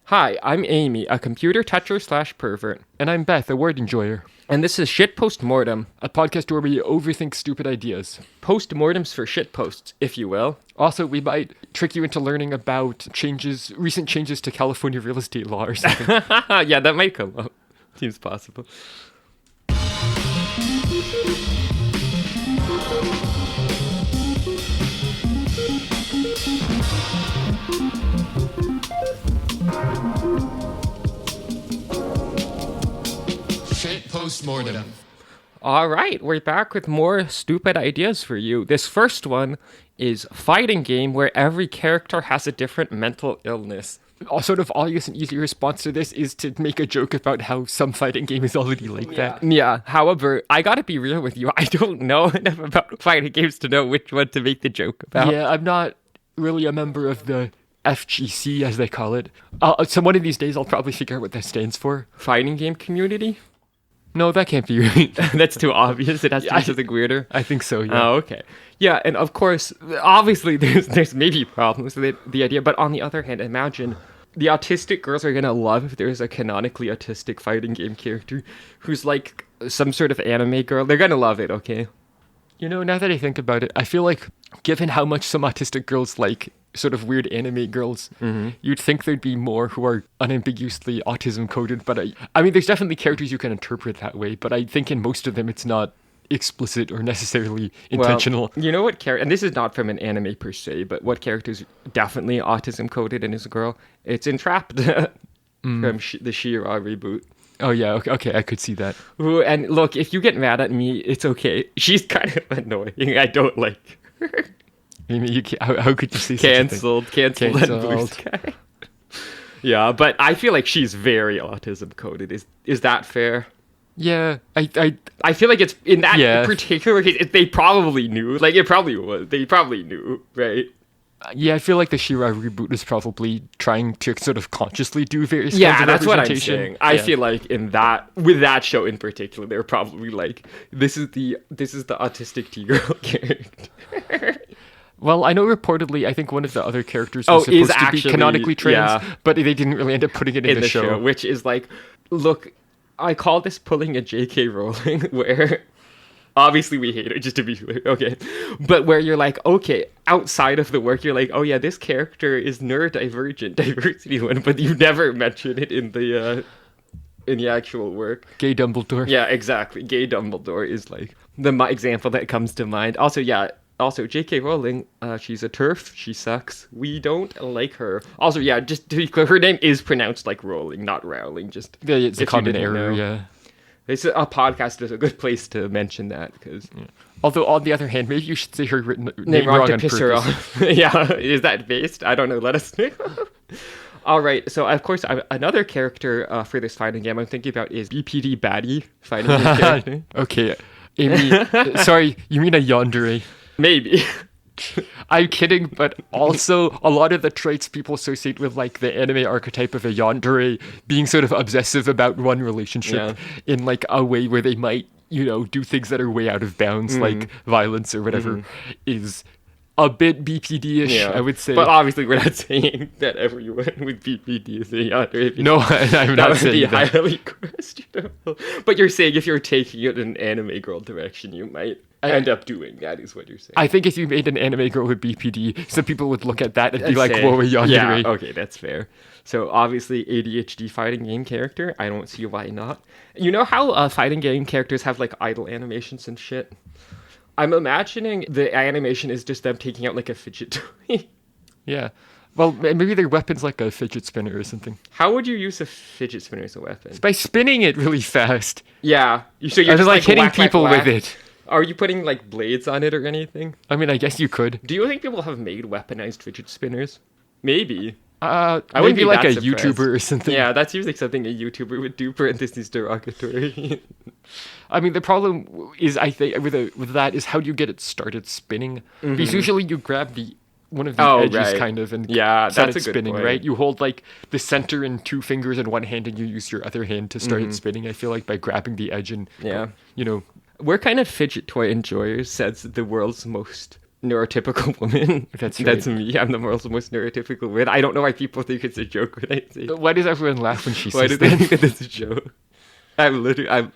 Hi, I'm Amy, a computer toucher slash pervert. And I'm Beth, a word enjoyer. And this is Shit Postmortem. A podcast where we overthink stupid ideas. Postmortems for shit posts, if you will. Also, we might trick you into learning about recent changes to California real estate law or something. Yeah, that might come up. Seems possible. Shit postmortem. All right, we're back with more stupid ideas for you. This first one is fighting game where every character has a different mental illness. Sort of obvious and easy response to this is to make a joke about how some fighting game is already like that. Yeah, however, I gotta be real with you. I don't know enough about fighting games to know which one to make the joke about. Yeah, I'm not really a member of the FGC, as they call it. So one of these days I'll probably figure out what that stands for. Fighting game community? No, that can't be right. That's too obvious. It has to be something weirder. I think so, yeah. Oh, okay. Yeah, and of course, obviously there's maybe problems with the idea, but on the other hand, imagine the autistic girls are gonna love if there's a canonically autistic fighting game character who's like some sort of anime girl. They're gonna love it, okay? You know, now that I think about it, I feel like given how much some autistic girls like sort of weird anime girls, you'd think there'd be more who are unambiguously autism coded, but I mean, there's definitely characters you can interpret that way, but I think in most of them it's not explicit or necessarily intentional. Well, you know what character, and this is not from an anime per se, but what character's definitely autism coded and is a girl? It's Entrapped from the She-Ra reboot. Oh yeah, okay, I could see that. Ooh, and look, if you get mad at me, it's okay. She's kind of annoying. I don't like her. How could you say Cancelled on Blue Sky. Yeah, but I feel like she's very autism coded. Is that fair? Yeah, I feel like it's in that particular case. They probably knew. Like it probably was. They probably knew, right? Yeah, I feel like the She-Ra reboot is probably trying to sort of consciously do various kinds of that's what I'm representation. saying. I feel like with that show in particular, they're probably like, this is the autistic T-girl character. Well, I know reportedly, I think one of the other characters was supposed to be canonically trans, but they didn't really end up putting it in the show. Which is like, look, I call this pulling a J.K. Rowling, where obviously we hate it, just to be clear, okay? But where you're like, okay, outside of the work, you're like, oh yeah, this character is neurodivergent, diversity one, but you never mention it in the actual work. Gay Dumbledore. Yeah, exactly. Gay Dumbledore is like the example that comes to mind. Also, J.K. Rowling, she's a TERF. She sucks. We don't like her. Also, yeah, just to be clear, her name is pronounced like Rowling, not Rowling. Just it's a common error, yeah. It's a podcast is a good place to mention that, because... Yeah. Although, on the other hand, maybe you should say her name wrong wrong to on piss purpose. her off. Yeah, is that based? I don't know. Let us know. All right, so of course, another character for this fighting game I'm thinking about is BPD Baddie fighting game character. Okay, Amy, sorry, you mean a yandere. Maybe. I'm kidding, but also a lot of the traits people associate with like the anime archetype of a yandere being sort of obsessive about one relationship in like a way where they might, do things that are way out of bounds, like violence or whatever, is a bit BPD-ish, I would say. But obviously we're not saying that everyone with BPD is a yandere. No, I'm not saying that. That would be highly questionable. But you're saying if you're taking it in an anime girl direction, you might end up doing that, is what you're saying. I think if you made an anime girl with BPD, some people would look at that and be like, whoa, a yandere. Yeah, okay, that's fair. So obviously ADHD fighting game character, I don't see why not. You know how fighting game characters have like idle animations and shit? I'm imagining the animation is just them taking out like a fidget toy. Yeah. Well, maybe their weapon's like a fidget spinner or something. How would you use a fidget spinner as a weapon? By spinning it really fast. Yeah. So you're just like hitting whack, people whack, whack. with it. Are you putting like blades on it or anything? I mean, I guess you could. Do you think people have made weaponized fidget spinners? Maybe. I would be like a YouTuber or something. Yeah, that's usually something a YouTuber would do, parentheses derogatory. I mean, the problem is, I think, with that is how do you get it started spinning? Because usually you grab one of the edges kind of and set it spinning, right? You hold like the center in two fingers in one hand and you use your other hand to start it spinning. I feel like by grabbing the edge and, We're kind of fidget toy enjoyers, says the world's most neurotypical woman. That's right. That's me. I'm the world's most neurotypical woman. I don't know why people think it's a joke when I say. Why does everyone laugh when she Why do says they that? think that it's a joke? I'm.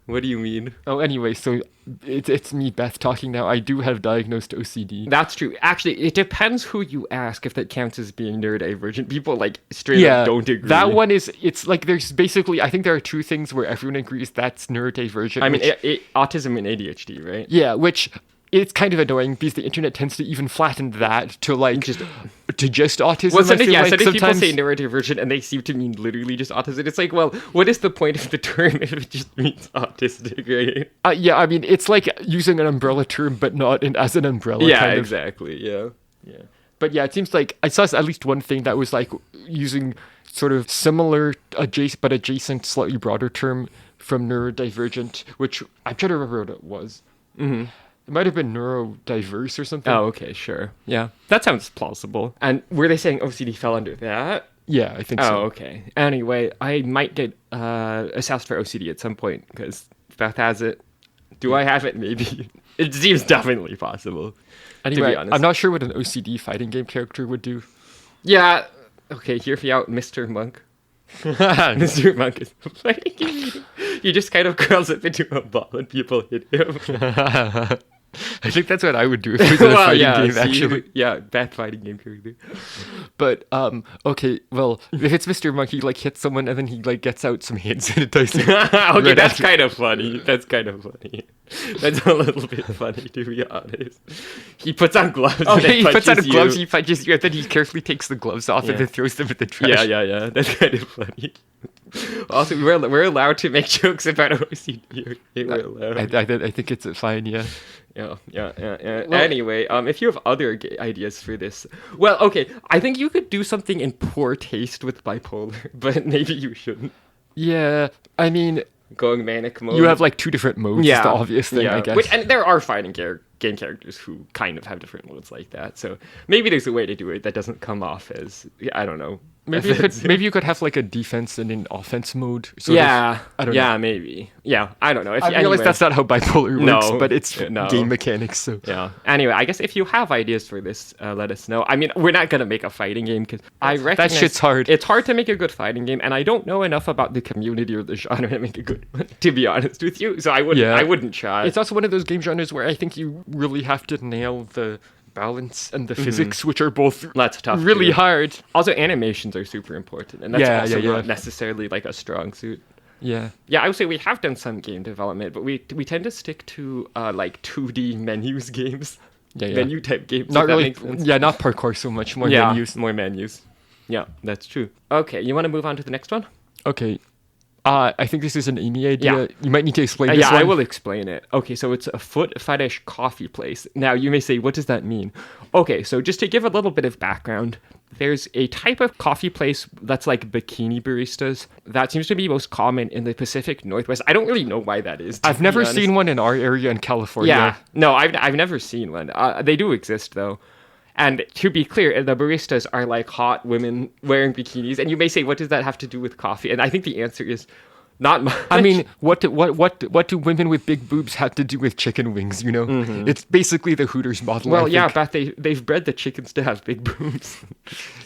What do you mean? Oh, anyway, so it's me, Beth, talking now. I do have diagnosed OCD. That's true. Actually, it depends who you ask if that counts as being neurodivergent. People like straight up don't agree. That one is, it's like there's basically, I think there are two things where everyone agrees that's neurodivergent. I mean, autism and ADHD, right? Yeah, which it's kind of annoying because the internet tends to even flatten that to like just autism. Well, I feel like sometimes people sometimes say neurodivergent and they seem to mean literally just autism. It's like, well, what is the point of the term if it just means autistic, right? yeah, I mean, it's like using an umbrella term, but not as an umbrella. Yeah, kind of. exactly. Yeah. But yeah, it seems like I saw at least one thing that was like using sort of similar adjacent, slightly broader term from neurodivergent, which I'm trying to remember what it was. Mm-hmm. It might have been neurodiverse or something. Oh, okay, sure. Yeah, that sounds plausible. And were they saying OCD fell under that? Yeah, I think so. Oh, okay. Anyway, I might get assessed for OCD at some point because Beth has it. Do I have it? Maybe. It seems definitely possible. Anyway, to be honest. I'm not sure what an OCD fighting game character would do. Yeah. Okay, hear me out, Mr. Monk. Mr. Monk is a fighting game. He just kind of curls up into a ball and people hit him. I think that's what I would do if it was in a fighting game, actually. Yeah, bad fighting game character. But, okay, well, if it's Mr. Monk, he, like, hits someone and then he, like, gets out some hand sanitizer. Okay, that's kind of funny. That's kind of funny. That's a little bit funny, to be honest. He puts on gloves and Okay, he then puts on punches gloves, you. he punches you, and then he carefully takes the gloves off and then throws them in the trash. Yeah. That's kind of funny. Also, we're allowed to make jokes about OCD. We're allowed. I think it's fine, yeah. Yeah. Well, Anyway, if you have other ideas for this, well, okay, I think you could do something in poor taste with bipolar, but maybe you shouldn't. Yeah, I mean, going manic mode. you have like two different modes. Yeah, is the obvious thing, I guess. And there are fighting game characters who kind of have different modes like that. So maybe there's a way to do it that doesn't come off as I don't know. Maybe you could have like a defense and an offense mode. I don't know. Yeah, maybe. Yeah, I don't know. I realize that's not how bipolar works, but it's no. game mechanics. So yeah. Anyway, I guess if you have ideas for this, let us know. I mean, we're not gonna make a fighting game because I recognize that shit's hard. It's hard to make a good fighting game, and I don't know enough about the community or the genre to make a good one. To be honest with you, so I wouldn't try. It's also one of those game genres where I think you really have to nail the balance and the physics, which are both that's tough really hard. Also, animations are super important, and that's not necessarily like a strong suit. Yeah, I would say we have done some game development, but we tend to stick to like 2D menus games, menu type games. Not really, not parkour so much. More menus. Yeah, that's true. Okay, you want to move on to the next one? Okay. I think this is an Amy idea. Yeah. You might need to explain this one. I will explain it. Okay, so it's a foot fetish coffee place. Now, you may say, what does that mean? Okay, so just to give a little bit of background, there's a type of coffee place that's like bikini baristas. That seems to be most common in the Pacific Northwest. I don't really know why that is. I've never seen one in our area in California. Yeah, no, I've never seen one. They do exist, though. And to be clear, the baristas are like hot women wearing bikinis. And you may say, what does that have to do with coffee? And I think the answer is not much. I mean, what do women with big boobs have to do with chicken wings, you know? Mm-hmm. It's basically the Hooters model. Well, yeah, but they've bred the chickens to have big boobs.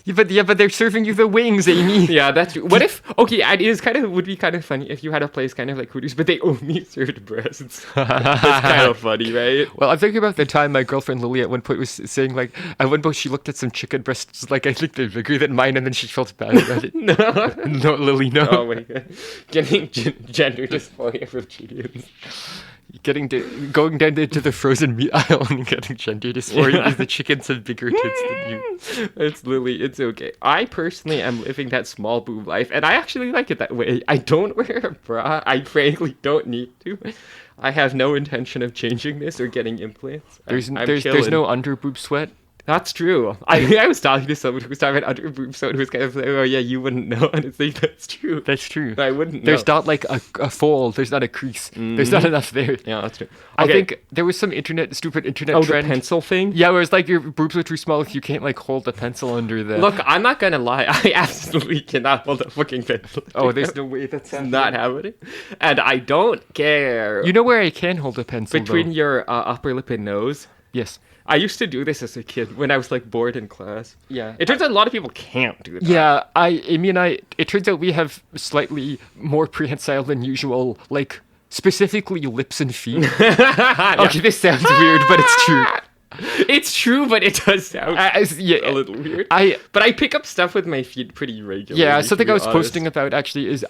but they're serving you the wings, Amy. Yeah, that's true. What if, okay, it would be kind of funny if you had a place kind of like Hooters, but they only served breasts. That's kind of funny, right? Well, I'm thinking about the time my girlfriend Lily at one point was saying, like, at one point she looked at some chicken breasts, like, I think they're bigger than mine, and then she felt bad about it. No, Lily, no. Oh my god. Getting gender dysphoria from chickens. Going down into the frozen meat aisle and getting gender dysphoria because the chickens have bigger tits than you. It's Lily, it's okay. I personally am living that small boob life, and I actually like it that way. I don't wear a bra. I frankly don't need to. I have no intention of changing this or getting implants. There's no under boob sweat. That's true. I was talking to someone who was talking about under boob sweat who was kind of like, oh yeah, you wouldn't know. And it's like, that's true. That's true. I wouldn't know. There's not like a fold. There's not a crease. Mm-hmm. There's not enough there. Yeah, that's true. Okay. I think there was some stupid internet trend. The pencil thing? Yeah, where it's like your boobs are too small if you can't like hold a pencil under the... Look, I'm not gonna lie. I absolutely cannot hold a fucking pencil. Oh, there's no way that's not happening. And I don't care. You know where I can hold a pencil, between your upper lip and nose? Yes. I used to do this as a kid when I was like bored in class. Yeah. It turns out a lot of people can't do that. Yeah, it turns out we have slightly more prehensile than usual, like, specifically lips and feet. Okay, this sounds weird, but it's true. It's true, but it does sound yeah, a little weird. but I pick up stuff with my feet pretty regularly. Yeah, something to I be was honest. posting about actually is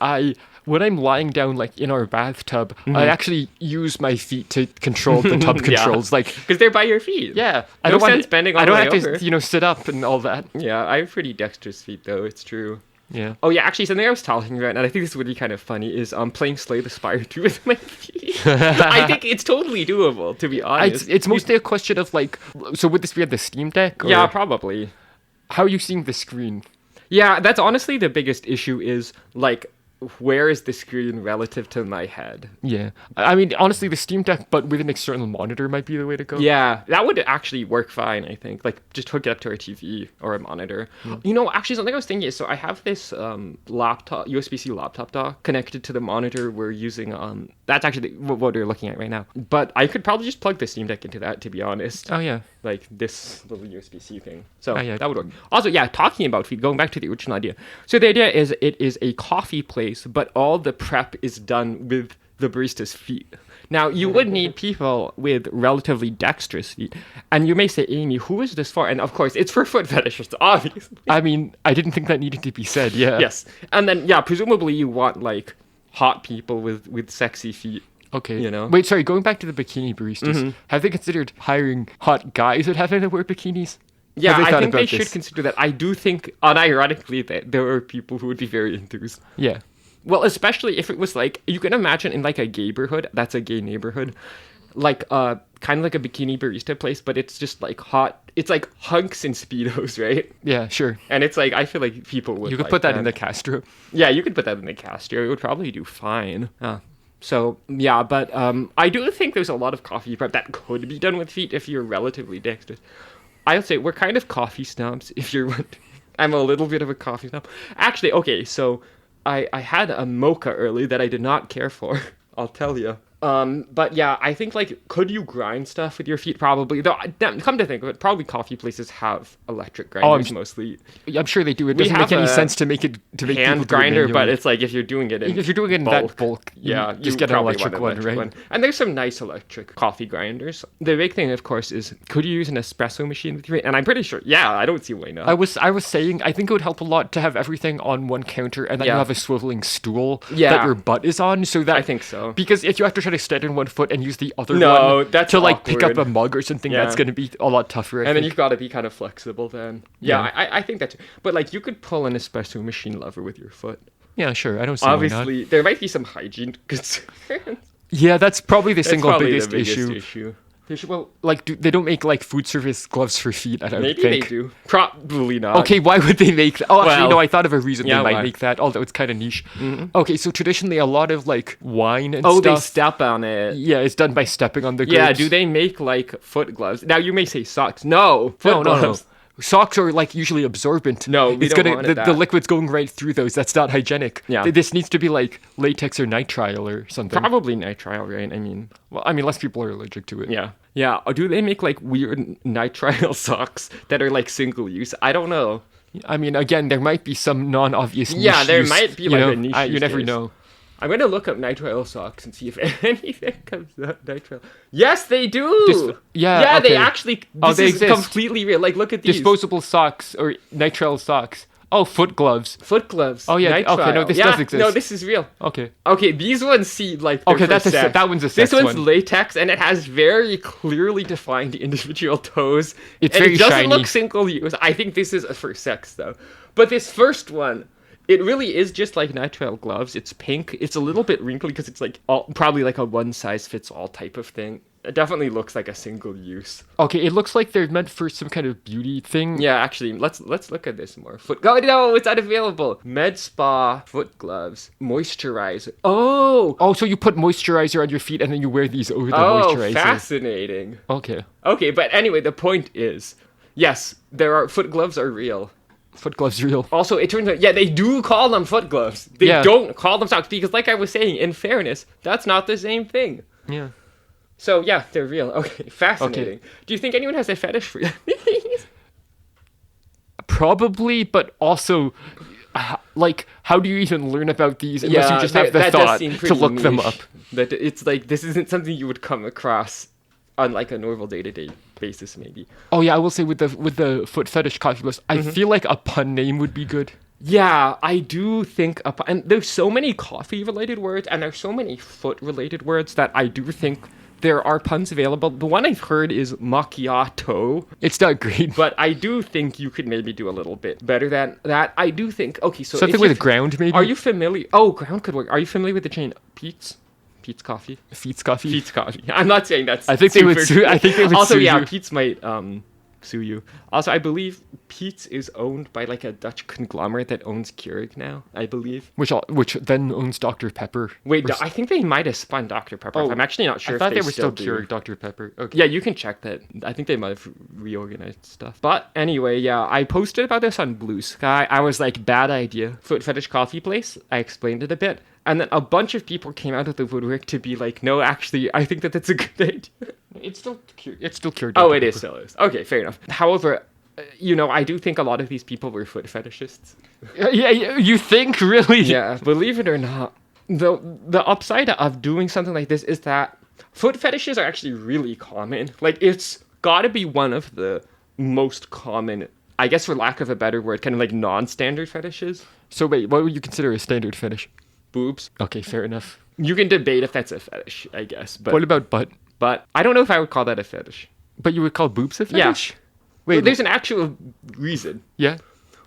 when I'm lying down like in our bathtub, I actually use my feet to control the tub controls. Like, because they're by your feet. yeah, No sense bending all I the don't way have over. to, sit up and all that. Yeah, I have pretty dexterous feet though. It's true. Yeah. Oh yeah, actually something I was talking about, and I think this would be kind of funny, is playing Slay the Spire 2 with my feet. I think it's totally doable, to be honest. It's mostly a question of like, so would this be at the Steam Deck? Or Yeah, probably. how are you seeing the screen? Yeah, that's honestly the biggest issue is like, where is the screen relative to my head? Yeah, I mean, honestly, the Steam Deck, but with an external monitor, might be the way to go. Yeah, that would actually work fine, I think. Like, just hook it up to our TV or a monitor. You know, actually, something I was thinking is, so I have this laptop, USB-C laptop dock connected to the monitor we're using. That's actually what we're looking at right now. But I could probably just plug the Steam Deck into that, to be honest. Oh yeah. Like this little USB-C thing. So Oh, yeah. that would work. Also, yeah, talking about feed, going back to the original idea. So the idea is it is a coffee place, but all the prep is done with the barista's feet. Now, you would need people with relatively dexterous feet. And you may say, Amy, who is this for? And of course, it's for foot fetishists, obviously. I mean, I didn't think that needed to be said. Yeah. Yes. And then, yeah, presumably you want like hot people with sexy feet. Okay. You know? Wait, sorry. Going back to the bikini baristas, have they considered hiring hot guys that happen to wear bikinis? Yeah, Have they I thought think they about should this? consider that. I do think, unironically, that there are people who would be very enthused. Yeah. Well, especially if it was like, you can imagine in like a gayborhood, that's a gay neighborhood, like kind of like a bikini barista place, but it's just like hot. It's like hunks and Speedos, right? Yeah. Sure. And it's like, I feel like people would You could like put that in the Castro. Yeah, you could put that in the Castro. It would probably do fine. So, yeah, but I do think there's a lot of coffee prep that could be done with feet if you're relatively dexterous. I would say we're kind of coffee snobs, if you're wondering. I'm a little bit of a coffee snob. Actually, okay, so I had a mocha early that I did not care for, I'll tell you. But yeah, I think like, could you grind stuff with your feet? Probably. Though, come to think of it, probably coffee places have electric grinders mostly. I'm sure they do. It doesn't make any sense to make people Hand do it grinder, but manually. it's like if you're doing it in if you're doing it in that bulk, yeah, just you get an probably electric want one, right? And there's some nice electric coffee grinders. The big thing, of course, is could you use an espresso machine with your feet? And I'm pretty sure, yeah, I don't see why not. I was saying I think it would help a lot to have everything on one counter and then you Yeah. have a swiveling stool Yeah. that your butt is on, so that I think so. Because if you have to try to stand in one foot and use the other No, one that's to like pick up awkward. a mug or something, Yeah. that's going to be a lot tougher. I And then think. you've got to be kind of flexible then. Yeah, Yeah. I think that's... But like, you could pull an espresso machine lever with your foot. Yeah, sure. I don't see why not. Obviously, there might be some hygiene concerns. Yeah, that's probably the That's single probably biggest, the biggest issue. issue. Well, like, they don't make like food service gloves for feet. I don't Maybe think. they do. Probably not. Okay, why would they make that? Oh, actually, Well, no, I thought of a reason yeah, they might why? make that, although it's kind of niche. Okay, so traditionally, a lot of like wine and Oh, they stuff. step on it. Yeah, it's done by stepping on the grapes. Yeah, do they make like foot gloves? Now you may say socks. No, foot No. gloves. Socks are like usually absorbent. No, we it's don't gonna want the, it the that. liquid's going right through those. That's not hygienic. Yeah. This needs to be like latex or nitrile or something. Probably nitrile, right? I mean, Well, I mean, less people are allergic to it. yeah. Yeah. Or do they make like weird nitrile socks that are like single use? I don't know. I mean, again, there might be some non-obvious. Yeah, niche there use, might be you like know? a niche You use never case. know. I'm going to look up nitrile socks and see if anything comes up nitrile. Yes, they do. yeah, Yeah, they okay. actually. Oh, This they is exist. completely real. Like, look at these. Disposable socks or nitrile socks. Oh, foot gloves. Foot gloves. Oh, yeah, okay, no, nitrile. this Yeah, does exist. No, this is real. Okay. Okay, these ones seem like they're Okay, for that's sex. that one's a This sex one's one. latex, and it has very clearly defined individual toes. It's and very it doesn't shiny. look single use. I think this is for sex though. But this first one, it really is just like nitrile gloves. It's pink. It's a little bit wrinkly because it's like probably like a one size fits all type of thing. It definitely looks like a single use. Okay, it looks like they're meant for some kind of beauty thing. Yeah, actually, let's look at this more. Oh no, it's unavailable. Med spa foot gloves, moisturizer. Oh, So you put moisturizer on your feet and then you wear these over the oh, moisturizer. fascinating. Okay. Okay, but anyway, the point is, yes, there are foot gloves are real. Foot gloves real. Also, it turns out, yeah, they do call them foot gloves. They Yeah. don't call them socks because, like I was saying, in fairness, that's not the same thing. Yeah. So yeah, they're real. Okay, fascinating. Do you think anyone has a fetish for these? Probably, but also, like, how do you even learn about these unless you just have the that thought does seem to pretty look them niche. up? That it's like this isn't something you would come across on like a normal day-to-day basis, maybe. Oh yeah, I will say with the foot fetish coffee list, I feel like a pun name would be good. Yeah, I do think, and there's so many coffee-related words, and there's so many foot-related words that I do think there are puns available. The one I've heard is macchiato, It's not great. but I do think you could maybe do a little bit better than that. I do think. Okay, so Something if with you- ground, maybe? Are you familiar? Oh, ground could work. Are you familiar with the chain Pete's? Pete's Coffee. Feet's coffee? Pete's Coffee. I'm not saying that's. I think they would super- sue- I think they would also, sue yeah, you. Pete's might sue you. Also, I believe Pete's is owned by like a Dutch conglomerate that owns Keurig now. I believe. Which then owns Dr. Pepper. Wait, Or I think they might have spun Dr. Pepper. Oh, I'm actually not sure. I thought if they were still do. Keurig Dr. Pepper. Okay. Yeah, you can check that. I think they might have reorganized stuff. But anyway, yeah, I posted about this on Blue Sky. I was like, bad idea. Foot fetish coffee place. I explained it a bit. And then a bunch of people came out of the woodwork to be like, no, actually, I think that that's a good idea. It's still Keurig. Oh, Dr. it is Pepper. still is. Okay, fair enough. However, I do think a lot of these people were foot fetishists. Yeah, you think really? Yeah, believe it or not, the upside of doing something like this is that foot fetishes are actually really common. Like, it's got to be one of the most common, I guess for lack of a better word, kind of like non-standard fetishes. So wait, what would you consider a standard fetish? Boobs. Okay, fair enough. You can debate if that's a fetish, I guess. But What about butt? but I don't know if I would call that a fetish. But you would call boobs a Yeah. fetish? Wait, There's an actual reason, yeah?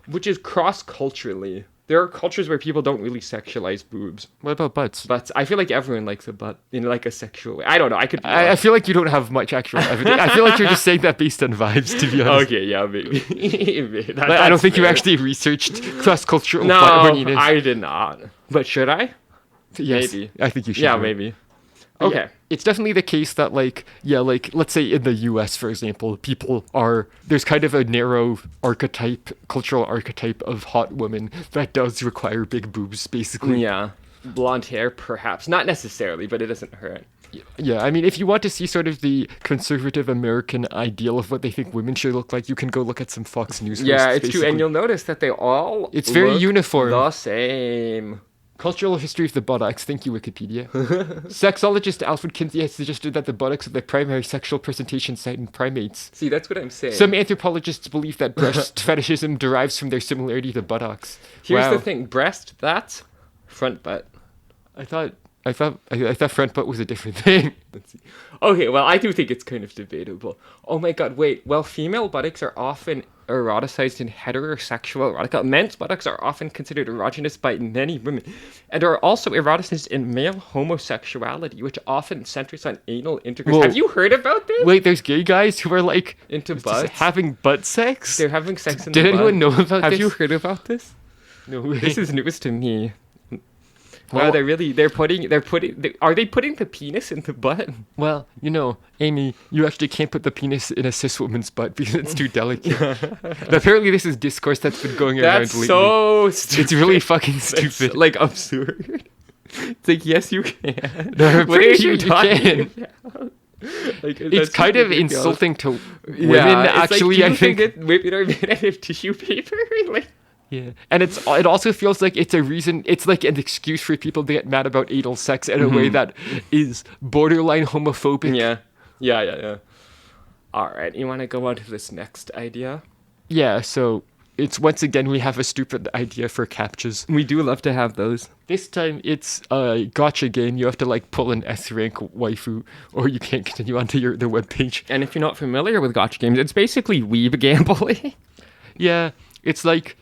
which is cross-culturally. There are cultures where people don't really sexualize boobs. What about butts? But I feel like everyone likes a butt in like a sexual way. I don't know. I could be I wrong. feel like you don't have much actual evidence. I feel like you're just saying that based on vibes, to be honest. Okay, yeah, maybe. Maybe. Like, I don't That's think you fair. actually researched cross-cultural No, butt horniness. I did not. But should I? Yes, maybe. I think you should. Yeah, do it. maybe. But Okay. yeah, it's definitely the case that, like, let's say in the US, for example, there's kind of a narrow cultural archetype of hot woman that does require big boobs, basically. Yeah. Blonde hair, perhaps. Not necessarily, but it doesn't hurt. Yeah, I mean, if you want to see sort of the conservative American ideal of what they think women should look like, you can go look at some Fox News. Yeah, hosts, it's true. basically. And you'll notice that they all It's very look uniform. the same. Cultural history of the buttocks. Thank you, Wikipedia. Sexologist Alfred Kinsey has suggested that the buttocks are the primary sexual presentation site in primates. See, that's what I'm saying. Some anthropologists believe that breast fetishism derives from their similarity to buttocks. Here's Wow. the thing. Breast, that's front butt. I thought front butt was a different thing. Let's see. Okay, well, I do think it's kind of debatable. Oh my god, wait. Well, female buttocks are often eroticized in heterosexual erotica. Men's buttocks are often considered erogenous by many women, and are also eroticized in male homosexuality, which often centers on anal intercourse. Whoa. Have you heard about this? Wait, there's gay guys who are like Into just butts? having butt sex? They're having sex in Did the anyone butt. know about Have this? you heard about this? No way. This is news to me. Wow, Well- are they putting the penis in the butt? Well, Amy, you actually can't put the penis in a cis woman's butt because it's too delicate. Apparently, this is discourse that's been going around That's lately. so stupid. It's really fucking That's, stupid. like absurd. It's like, yes, you can. No, I'm What pretty are sure you you talking about? Like, It's that's kind of ridiculous. insulting to women, Yeah, it's actually, like, I think. women are made out of tissue paper. Like, Yeah. And it also feels like it's like an excuse for people to get mad about anal sex in a way that is borderline homophobic. yeah. All right, you want to go on to this next idea? Yeah, so it's once again we have a stupid idea for captchas. We do love to have those. This time it's a gacha game. You have to like pull an S rank waifu or you can't continue onto the webpage. And if you're not familiar with gacha games, it's basically weeb gambling. Yeah, it's like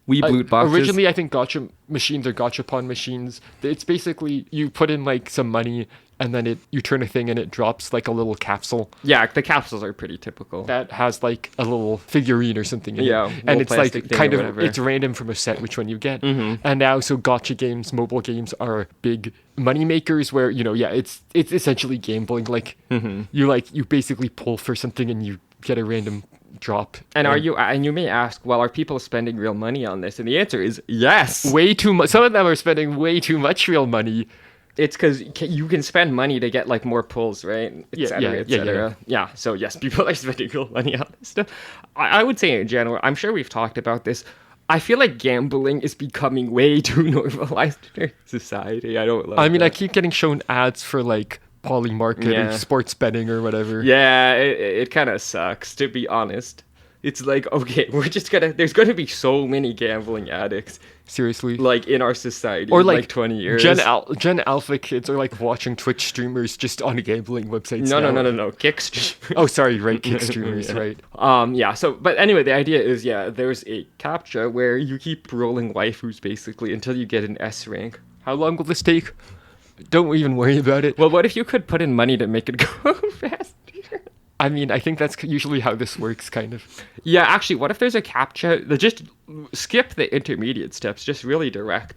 Weeb loot boxes. originally I think gacha machines are gachapon machines. It's basically you put in like some money and then you turn a thing and it drops like a little capsule Yeah, the capsules are pretty typical. that has like a little figurine or something in Yeah, it. little And it's like plastic thing kind or of whatever. it's random from a set which one you get. And now so gacha games, mobile games are big money makers where it's essentially gambling. Like you basically pull for something and you get a random drop. And you may ask, well, are people spending real money on this? And the answer is yes. Way too much? Some of them are spending way too much real money. It's because you can spend money to get like more pulls, right? Et cetera, et cetera. Yeah. So yes, people are spending real money on this stuff. I would say in general, I'm sure we've talked about this. I feel like gambling is becoming way too normalized in our society. I don't love I mean, that. I keep getting shown ads for like Polymarket or sports betting or whatever. Yeah, it kind of sucks, to be honest. It's like, okay, there's gonna be so many gambling addicts, Seriously. like, in our society Or in like 20 years. Gen Alpha kids are like watching Twitch streamers just on gambling websites. No. Kick streamers. Oh, sorry, right, kick streamers, Yeah. right. Yeah, so, but anyway, the idea is, there's a captcha where you keep rolling waifus, basically, until you get an S rank. How long will this take? Don't even worry about it. Well, what if you could put in money to make it go faster? I mean, I think that's usually how this works, kind of. Yeah, actually, what if there's a captcha that just skip the intermediate steps, just really direct?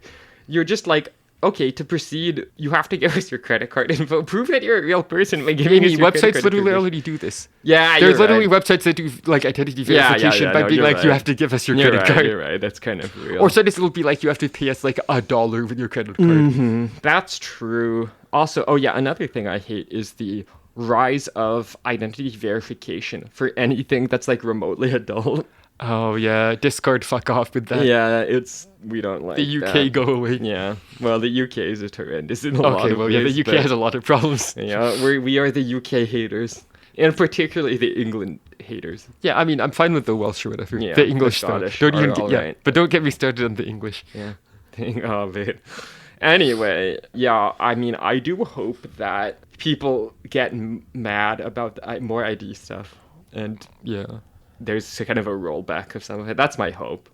You're just like, okay, to proceed, you have to give us your credit card info. Prove that you're a real person by giving us your credit Websites card literally information. already do this. Yeah, There's you're literally right. websites that do like identity verification by no, being you're like, you right. have to give us your You're credit right, card. you're right. That's kind of real. Or sometimes it'll be like, you have to pay us like $1 with your credit card. Mm-hmm. That's true. Also, another thing I hate is the rise of identity verification for anything that's like remotely adult. Oh yeah, Discord, fuck off with that. Yeah, we don't like The UK that. go away. Yeah, well, the UK is just horrendous in a lot Okay, of well, ways. yeah, the UK but, has a lot of problems. Yeah, we are the UK haters, and particularly the England haters. Yeah, I mean, I'm fine with the Welsh or whatever. Yeah, the English the stuff. Scottish Don't are even all yeah, right. but don't get me started on the English. Yeah. Oh, man. Anyway, yeah, I mean, I do hope that people get mad about more ID stuff, and Yeah. there's kind of a rollback of some of it. That's my hope.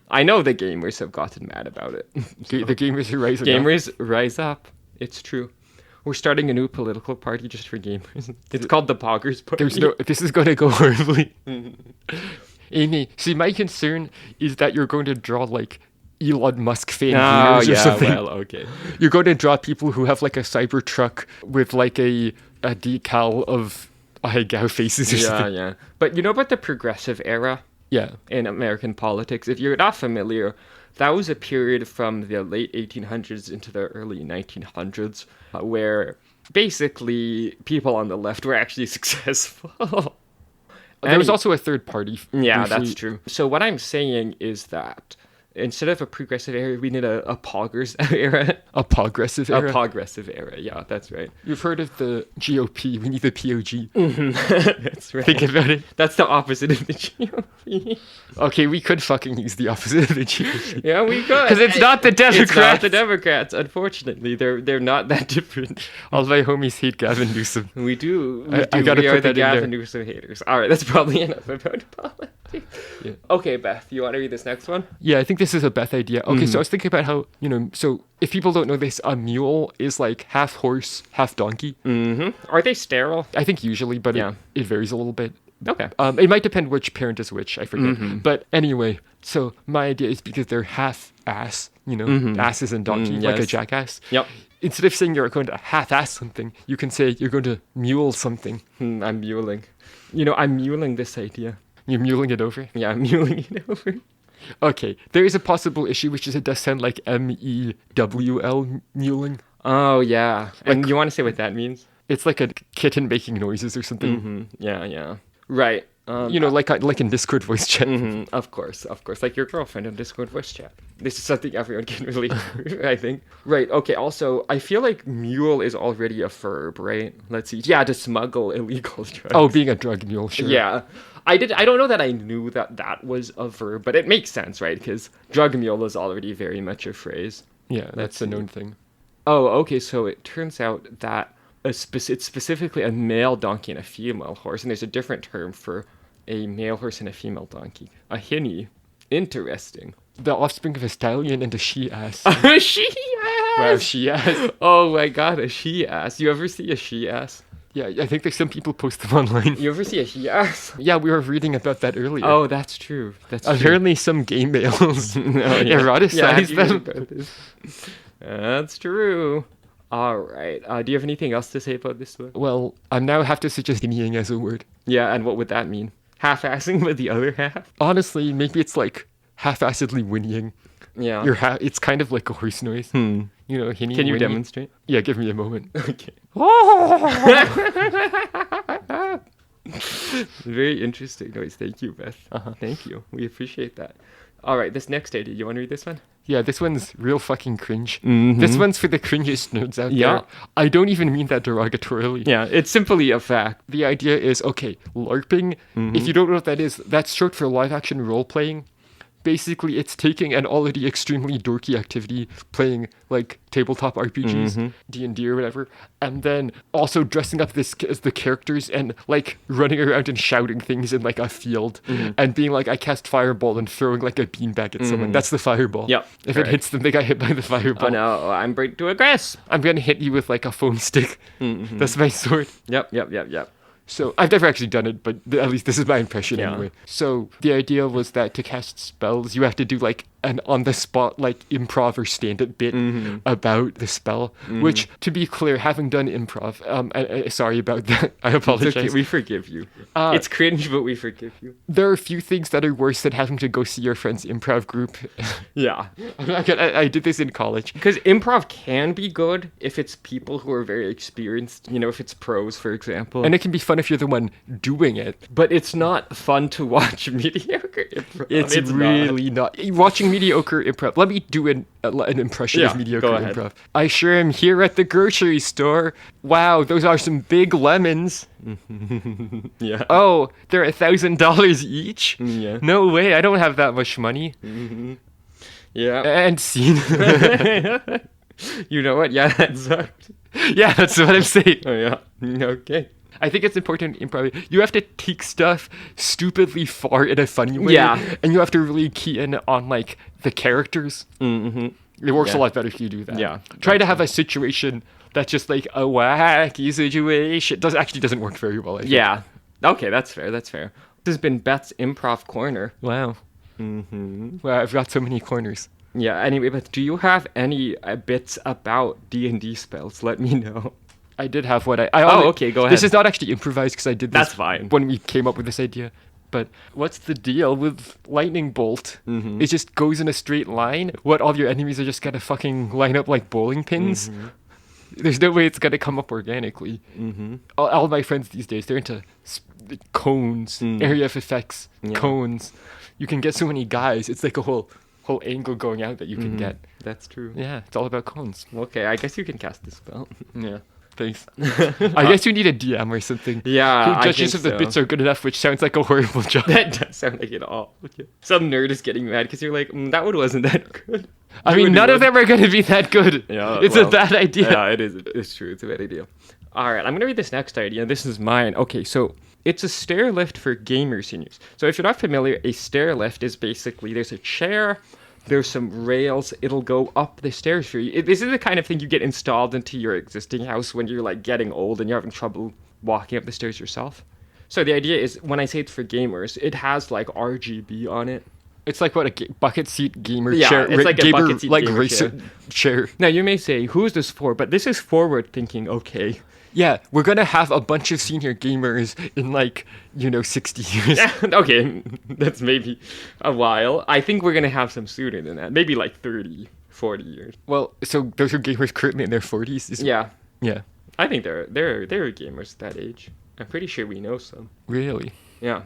I know the gamers have gotten mad about it. The gamers are rising up. Gamers rise up. It's true. We're starting a new political party just for gamers. It's called the Poggers Party. This is going to go horribly. Amy, see, my concern is that you're going to draw like Elon Musk fan viewers or something. well, okay. You're going to draw people who have like a Cybertruck with like a decal of Ahegao faces or something. Yeah. But you know about the progressive era Yeah. in American politics? If you're not familiar, that was a period from the late 1800s into the early 1900s where basically people on the left were actually successful. There was also a third party. Yeah, briefly. that's true. So what I'm saying is that instead of a progressive era, we need a poggers era. A progressive era. A progressive era, yeah, that's right. You've heard of the GOP. We need the POG. That's right. Think about it. That's the opposite of the GOP. Okay, we could fucking use the opposite of the GOP. Yeah, we could. Because it's not the Democrats. It's not the Democrats, unfortunately. They're not that different. All my homies hate Gavin Newsom. We do. I gotta we are put the that in there. Gavin Newsom haters. All right, that's probably enough about politics. Yeah. Okay, Beth, you want to read this next one? Yeah, I think this is a Beth idea. Okay, so I was thinking about how, so if people don't know this, a mule is like half horse, half donkey. Mm-hmm. Are they sterile? I think usually, but Yeah. it varies a little bit. Okay. It might depend which parent is which, I forget. But anyway, so my idea is because they're half ass, ass is in donkey, like a yes. jackass. Yep. Instead of saying you're going to half ass something, you can say you're going to mule something. I'm muling. I'm muling this idea. You're muling it over. Yeah, I'm muling it over. Okay, there is a possible issue, which is it does sound like MEWL, muling. Oh, yeah. And you want to say what that means? It's like a kitten making noises or something. Mm-hmm. Yeah. Right. Like in Discord voice chat. Of course. Like your girlfriend in Discord voice chat. This is something everyone can relate to, I think. Right. Okay. Also, I feel like mule is already a verb, right? Let's see. Yeah, to smuggle illegal drugs. Oh, being a drug mule, sure. Yeah. I don't know that I knew that was a verb, but it makes sense, right? Because drug mule is already very much a phrase. Yeah, that's a known thing. Oh, okay. So it turns out that it's specifically a male donkey and a female horse, and there's a different term for a male horse and a female donkey. A hinny. Interesting. The offspring of a stallion and a she-ass. A she-ass! Wow, she-ass. Oh my god, a she-ass. You ever see a she-ass? Yeah, I think there's some people post them online. You ever see a she-ass? Yeah, we were reading about that earlier. Oh, that's true. Apparently some gay males eroticize them. That's true. All right. Do you have anything else to say about this one? Well, I now have to suggest hinnying as a word. Yeah, and what would that mean? Half-assing with the other half? Honestly, maybe it's like half-assedly whinnying. Yeah. It's kind of like a horse noise. You know, hinny, Can you whinny. demonstrate? Yeah, give me a moment. Okay. Very interesting noise. Thank you, Beth. Thank you. We appreciate that. All right, this next idea. You want to read this one? Yeah, this one's real fucking cringe. This one's for the cringiest nerds out Yeah. there. I don't even mean that derogatorily. Yeah, it's simply a fact. The idea is, okay, LARPing, if you don't know what that is, that's short for live action role playing. Basically, it's taking an already extremely dorky activity, playing like tabletop RPGs, D&D or whatever, and then also dressing up this as the characters and like running around and shouting things in like a field and being like, I cast fireball and throwing like a beanbag at someone. That's the fireball. Yep, If correct. it hits them, they got hit by the fireball. Oh no, I'm ready to aggress. I'm gonna hit you with like a foam stick. That's my sword. Yep. So I've never actually done it, but at least this is my impression Yeah. anyway. So the idea was that to cast spells, you have to do like an on the spot like improv or stand up bit about the spell. Which, to be clear, having done improv, sorry about that. I apologize. It's okay, we forgive you. It's cringe, but we forgive you. There are a few things that are worse than having to go see your friend's improv group. Yeah. I did this in college. Because improv can be good if it's people who are very experienced, you know, if it's pros, for example. And it can be fun if you're the one doing it. But it's not fun to watch mediocre improv. It's not. really not. Watching mediocre improv. Let me do an impression of Yeah, mediocre go ahead. improv. I sure am here at the grocery store. Wow, those are some big lemons. Yeah. Oh, they're $1,000 each? Yeah. No way, I don't have that much money. Yeah. And scene. You know what? Yeah, that sucked. Yeah, that's what I'm saying. Oh, yeah. Okay. I think it's important in improv. You have to take stuff stupidly far in a funny way. Yeah. And you have to really key in on, like, the characters. It works a Yeah. lot better if you do that. Yeah, Try to have a situation that's just like a wacky situation. Doesn't work very well, I think. Yeah. Okay, that's fair. That's fair. This has been Beth's improv corner. Wow. Wow, I've got so many corners. Yeah, anyway, Beth, do you have any bits about D&D spells? Let me know. I did have what okay, go This ahead. is not actually improvised because I did this That's fine. when we came up with this idea. But what's the deal with lightning bolt? It just goes in a straight line. What, all your enemies are just gonna fucking line up like bowling pins? There's no way it's gonna come up organically. All my friends these days, they're into cones, area of effects, cones. You can get so many guys. It's like a whole angle going out that you can get. That's true. Yeah, it's all about cones. Okay, I guess you can cast this spell. Yeah. Thanks. I guess you need a DM or something. Yeah, Who I judges think if the so. bits are good enough, which sounds like a horrible job. That does sound like it all. Okay. Some nerd is getting mad because you're like, that one wasn't that good. I mean, none of them are going to be that good. Yeah, It's well, a bad idea. Yeah, it is. It's true. It's a bad idea. All right, I'm going to read this next idea. This is mine. Okay, so it's a stair lift for gamer seniors. So if you're not familiar, a stair lift is basically there's a chair, there's some rails, it'll go up the stairs for you. This is the kind of thing you get installed into your existing house when you're like getting old and you're having trouble walking up the stairs yourself. So the idea is, when I say it's for gamers, it has like RGB on it. It's like what a bucket seat gamer Yeah, chair. it's like a gamer, bucket seat like gamer racer chair. Now you may say, who is this for? But this is forward thinking, okay. Yeah, we're gonna have a bunch of senior gamers in 60 years. Okay, that's maybe a while. I think we're going to have some sooner than that. Maybe like 30, 40 years. Well, so those are gamers currently in their 40s. Yeah. Yeah. I think there are gamers that age. I'm pretty sure we know some. Really? Yeah.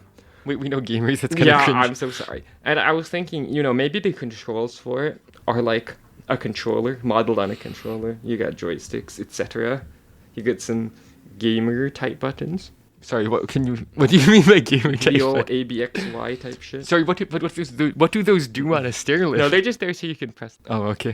We know gamers. That's kind of Yeah, cringe. I'm so sorry. And I was thinking, maybe the controls for it are like a controller, modeled on a controller. You got joysticks, etc. You get some gamer type buttons. Sorry, what do you mean by gamer type? The old ABXY type shit. Sorry, what do those do on a stair lift? No, they're just there so you can press. Oh, okay.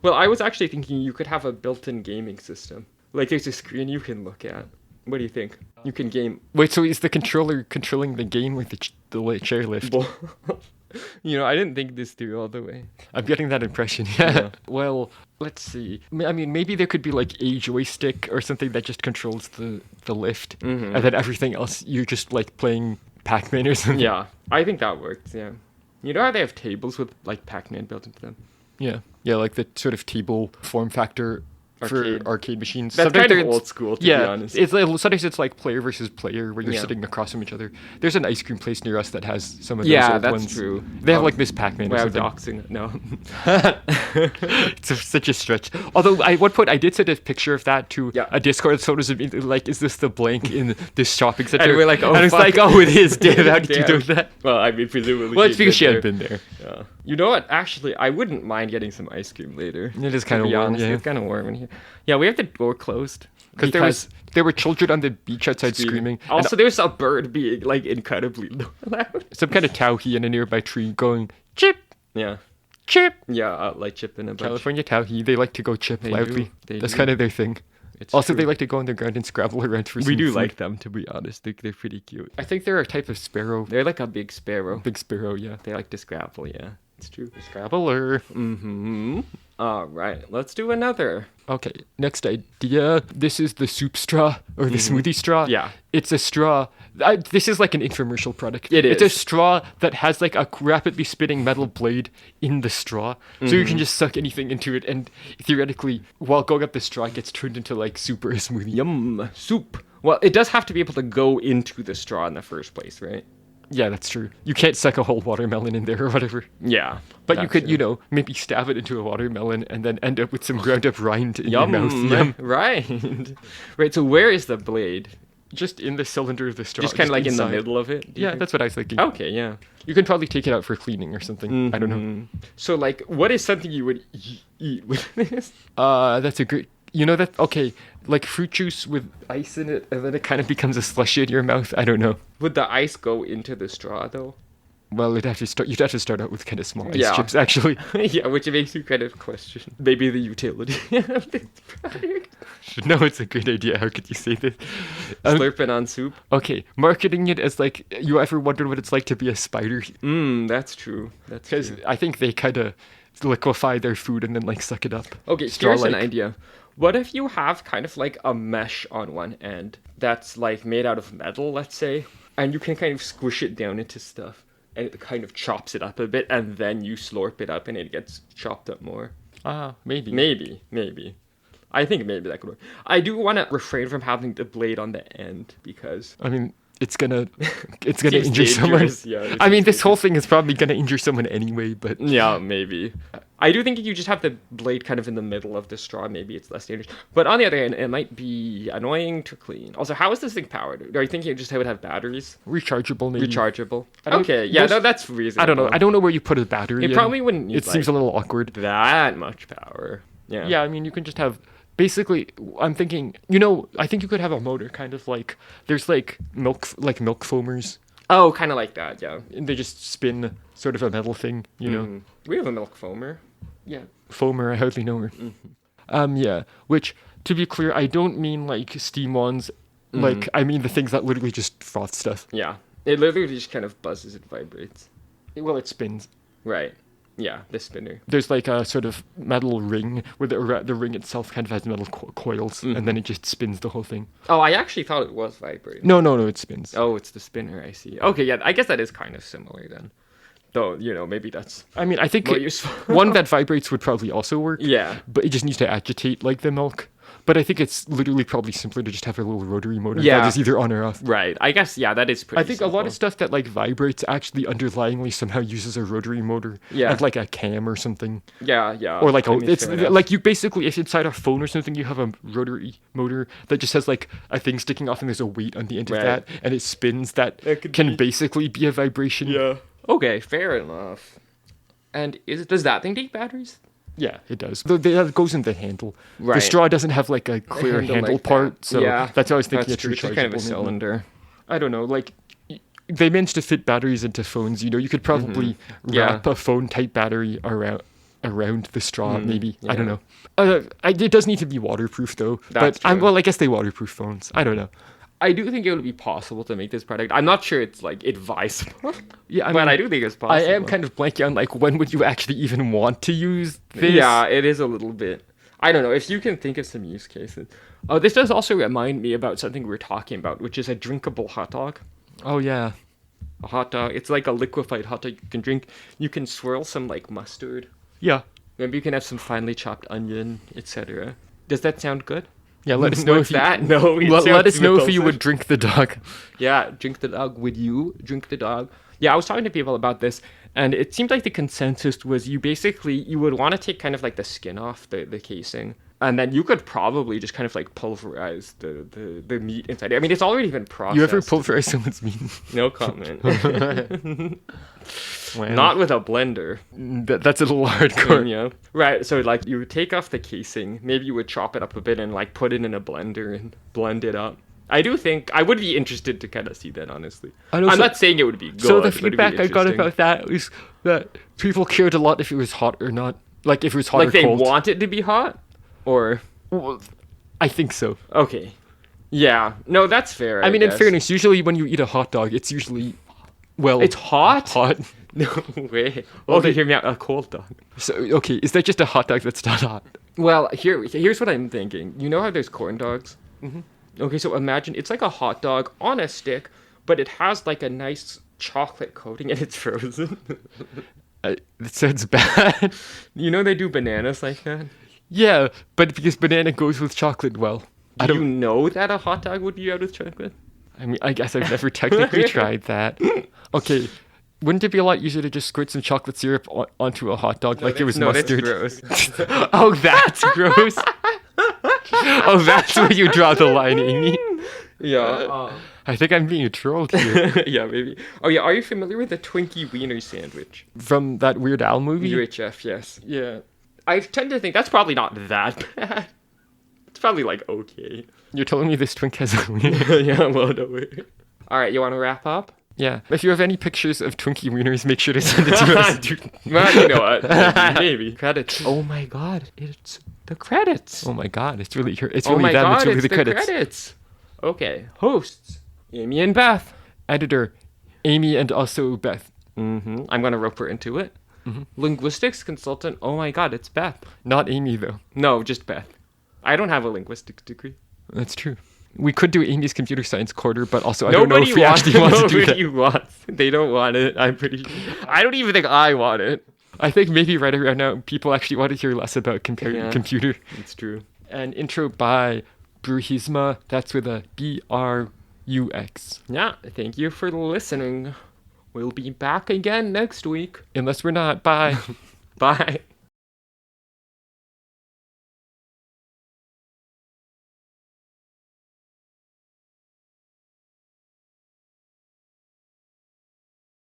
Well, I was actually thinking you could have a built-in gaming system. Like there's a screen you can look at. What do you think? You can game. Wait, so is the controller controlling the game with the chair lift? I didn't think this through all the way. I'm getting that impression. Yeah. Well, let's see. I mean, maybe there could be like a joystick or something that just controls the lift, and then everything else you're just like playing Pac-Man or something. Yeah, I think that works. Yeah. You know how they have tables with like Pac-Man built into them? Yeah, like the sort of table form factor Arcade. for arcade machines. That's Sometimes kind of it's- old school, to yeah, be honest. it's like, sometimes it's like player versus player where you're Yeah. sitting across from each other. There's an ice cream place near us that has some of those Yeah, old that's ones. true. They have like Miss Pac-Man or Wow, something. doxing. No. Such a stretch. Although at one point I did send a picture of that to Yeah. a Discord photos of me, like, is this the blank in this shopping center? And we're like, oh, and I was fuck. like, oh, it is. Damn, how did you Damn. do that? Well, I mean, presumably. Well, it's because she had had been there. Yeah. You know what? Actually, I wouldn't mind getting some ice cream later. It is to kind of be warm, honest. yeah. It's kind of warm in here. Yeah, we have the door closed Because there were children on the beach outside screaming. And Also, there's a bird being like incredibly loud. some kind of towhee in a nearby tree going, chip, Yeah. chip. Yeah, like chipping a bunch. California towhee, they like to go chip They loudly. do. They That's do. kind of their thing. It's Also, true. they like to go on the ground and scrabble around for some We do food. like them, to be honest. They're pretty cute. I think they're a type of sparrow. They're like a big sparrow. Big sparrow, yeah. They like to scrabble, yeah. It's true. Scrabbler. Mm-hmm. All right, let's do another. Okay, next idea. This is the soup straw or the smoothie straw. Mm-hmm. Yeah. It's a straw. This is like an infomercial product. It It's a is. straw that has like a rapidly spinning metal blade in the straw. So you Mm-hmm. can just suck anything into it and theoretically, while going up the straw, it gets turned into like soup or a smoothie. Yum. Soup. Well, it does have to be able to go into the straw in the first place, right? Yeah, that's true. You can't suck a whole watermelon in there or whatever. Yeah. But you that's could, true. you know, maybe stab it into a watermelon and then end up with some ground up rind in Yum. your mouth. Yum. Right. Right, so where is the blade? Just in the cylinder of the straw. Just kind of like in the inside. middle of it? do you Yeah, think? that's what I was thinking. Okay, yeah. You can probably take it out for cleaning or something. I don't know. Mhm. So, like, what is something you would eat with this? That's a great. You know that? Okay, like fruit juice with ice in it, and then it kind of becomes a slushy in your mouth. I don't know. Would the ice go into the straw, though? Well, you'd have to start out with kind of small ice Yeah. chips, actually. Yeah, which makes you kind of question maybe the utility of this product. No, it's a good idea. How could you say this? Slurping on soup. Okay, marketing it as like, you ever wondered what it's like to be a spider? That's true. That's Because true. I think they kind of liquefy their food and then like suck it up. Okay, here's Straw-like. an idea. What if you have kind of like a mesh on one end that's like made out of metal, let's say, and you can kind of squish it down into stuff and it kind of chops it up a bit and then you slurp it up and it gets chopped up more? Ah, maybe. Maybe. I think maybe that could work. I do want to refrain from having the blade on the end because I mean, it's gonna Seems injure someone. dangerous, yeah, it I mean, seems this whole thing is probably gonna injure someone anyway. But yeah, maybe. I do think if you just have the blade kind of in the middle of the straw, maybe it's less dangerous. But on the other hand, it might be annoying to clean. Also, how is this thing powered? Are you thinking it just would have batteries? rechargeable, maybe. Rechargeable? I don't- Okay, yeah, most- no, that's reasonable. I don't know. I don't know where you put a battery. It in. probably wouldn't need It seems a little awkward. that much power. Yeah. Yeah, I mean, you can just have. Basically, I'm thinking. You know, I think you could have a motor, kind of like there's like milk foamers, Oh, kind of like that, yeah. and they just spin sort of a metal thing. You know. Mm. We have a milk foamer. Yeah. Foamer, I hardly know her. Yeah. Which, to be clear, I don't mean like steam ones. Like, I mean the things that literally just froth stuff. Yeah. It literally just kind of buzzes and vibrates. Well, it spins. Right. Yeah, the spinner. There's like a sort of metal ring where the ring itself kind of has metal coils, and then it just spins the whole thing. Oh, I actually thought it was vibrating. No, it spins. Oh, it's the spinner, I see. Okay, yeah, I guess that is kind of similar then. Though, you know, maybe that's I mean, I think more useful. one that vibrates would probably also work. Yeah. But it just needs to agitate like the milk. But I think it's literally probably simpler to just have a little rotary motor Yeah. that is either on or off. Right. I guess, yeah, that is pretty I think a lot simple. of stuff that like vibrates actually underlyingly somehow uses a rotary motor. Yeah. And like a cam or something. Yeah. Or like I mean, it's fair enough. like you basically, if inside a phone or something you have a rotary motor that just has like a thing sticking off and there's a weight on the end Right. of that and it spins, that That could can be- basically be a vibration. Yeah. Okay, fair enough. And does that thing take batteries? Yeah, it does. That goes in the handle. The Right. straw doesn't have like a clear handle like part, that. so Yeah, that's how I was thinking that's it's true. It's just kind of a rechargeable, maybe. cylinder. I don't know, like they managed to fit batteries into phones. You know, you could probably Mm-hmm. Yeah. wrap a phone type battery around the straw. Maybe I don't yeah. know. It does need to be waterproof though. That's but true. well, I guess they waterproof phones. I don't know. I do think it would be possible to make this product. I'm not sure it's like advisable. Yeah, but I do think it's possible. I am kind of blanking on like when would you actually even want to use this? Yeah, it is a little bit. I don't know if you can think of some use cases. Oh, this does also remind me about something we were talking about, which is a drinkable hot dog. Oh yeah. A hot dog. It's like a liquefied hot dog you can drink. You can swirl some like mustard. Yeah. Maybe you can have some finely chopped onion, etc. Does that sound good? Yeah, let us know What's if you, that? No, it let us sounds know if you repulsive. would drink the dog. Yeah, drink the dog. Would you drink the dog? Yeah, I was talking to people about this, and it seemed like the consensus was you would want to take kind of like the skin off the casing, and then you could probably just kind of like pulverize the meat inside. I mean, it's already been processed. You ever pulverize someone's meat? No comment. Wow. Not with a blender. That's a little hardcore. Yeah. Right. So like you would take off the casing, maybe you would chop it up a bit and like put it in a blender and blend it up. I do think I would be interested to kind of see that, honestly. I'm not saying it would be good. So the but it'd be feedback I got interesting. about that was that people cared a lot if it was hot or not. Like if it was hot Like or they cold. want it to be hot, or Well, I think so. okay, yeah, no, that's fair. I mean, in guess. fairness, usually when you eat a hot dog, it's usually, well, it's hot. hot. No way. Well, Okay, they- hear me out. A cold dog. So okay, is that just a hot dog that's not hot? Well, here's what I'm thinking. You know how there's corn dogs? Mm-hmm. Okay, so imagine it's like a hot dog on a stick, but it has like a nice chocolate coating and it's frozen. That sounds bad. You know they do bananas like that? Yeah, but because banana goes with chocolate well. Do you know that a hot dog would be out of chocolate? I mean, I guess I've never technically tried that. Okay, wouldn't it be a lot easier to just squirt some chocolate syrup onto a hot dog like it was mustard? That's gross. Oh, that's gross. Oh, that's where you draw the line, Amy. Yeah. I think I'm being trolled here. Yeah, maybe. Oh yeah, are you familiar with the Twinkie Wiener sandwich? From that Weird Al movie? UHF, yes. Yeah. I tend to think that's probably not that bad. It's probably like okay. You're telling me this twink has a wiener? Yeah, well, no way. All right, you want to wrap up? Yeah. If you have any pictures of Twinkie wieners, make sure to send it to us. Dude, well, you know what? Maybe. Credits. Oh my god, it's the credits. Oh my god, it's really them. Oh my god, It's really it's the credits. credits. Okay, hosts, Amy and Beth. Editor, Amy and also Beth. Mm-hmm. I'm going to rope her into it. Mm-hmm. Linguistics consultant. Oh my god, it's Beth. Not Amy, though. No, just Beth. I don't have a linguistics degree. That's true. We could do Amy's computer science quarter, but also I don't know if Nobody we actually want to do that. Nobody wants. They don't want it. I'm pretty sure. I don't even think I want it. I think maybe right around now, people actually want to hear less about Yeah. computer. It's true. An intro by Bruhisma. That's with a B-R-U-X. Yeah, thank you for listening. We'll be back again next week. Unless we're not. Bye. Bye.